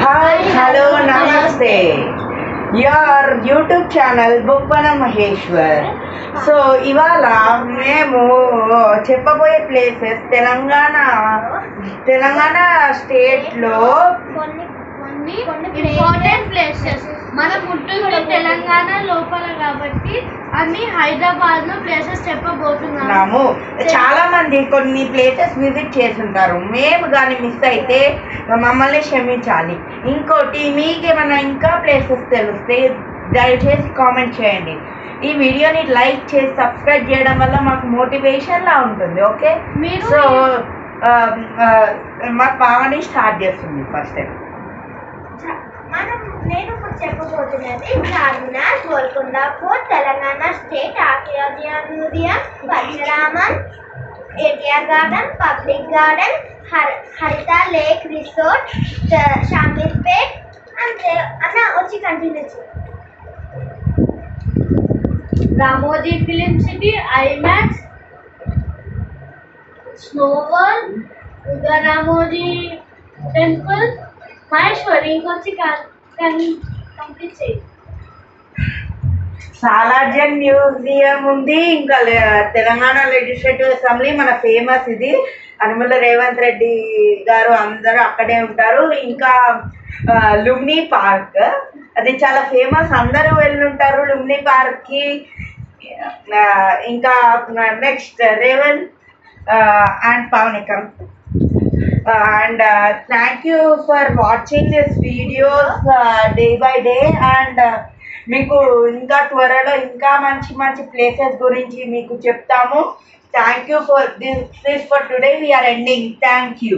Hi hello నమస్తే. Your YouTube channel Boppana Maheshwar. So ఇవాళ మేము చెప్పబోయే ప్లేసెస్ తెలంగాణ స్టేట్లో ఇంపార్టెంట్ ప్లేసెస్. మన పుట్టింది తెలంగాణ లోపల కాబట్టి అన్ని హైదరాబాద్ లో ప్లేసెస్ చెప్పబోతున్నాము. చాలా మంది కొన్ని ప్లేసెస్ విజిట్ చేస్తుంటారు. మేము కానీ మిస్ అయితే మమ్మల్ని క్షమించాలి. ఇంకోటి మీకేమైనా ఇంకా ప్లేసెస్ తెలిస్తే దయచేసి కామెంట్ చేయండి. ఈ వీడియోని లైక్ చేసి సబ్స్క్రైబ్ చేయడం వల్ల మాకు మోటివేషన్లా ఉంటుంది. ఓకే, సో మా పావని స్టార్ట్ చేస్తుంది ఫస్ట్ టైం. నేను ఇప్పుడు చెప్పబోతున్నది Charminar, Golconda fort, Telangana state archaeological museum, Parasuraman, NTR garden, public garden, Haritha lake resort, Shamirpet. అంతే అన్న, వచ్చి కంటిన్యూ చేయి. Ramoji film city, IMAX, snow world, Udaya Ramoji temple, Maheshwari. ఇంకొచ్చి కంప్లీట్ చేయి. సాలార్జంగ్ మ్యూజియం ఉంది. ఇంకా తెలంగాణ లెజిస్లేటివ్ అసెంబ్లీ మన ఫేమస్, ఇది అనుమల రేవంత్ రెడ్డి గారు అందరూ అక్కడే ఉంటారు. ఇంకా లుమ్ని పార్క్, అది చాలా ఫేమస్, అందరూ వెళ్ళుంటారు లుమ్ని పార్క్కి. ఇంకా నెక్స్ట్ రేవంత్ అండ్ పవనికం. And thank you for watching this videos day by day. And మీకు ఇంకా త్వరలో ఇంకా మంచి మంచి ప్లేసెస్ గురించి మీకు చెప్తాము. Thank you for this for today. We're ending. Thank you.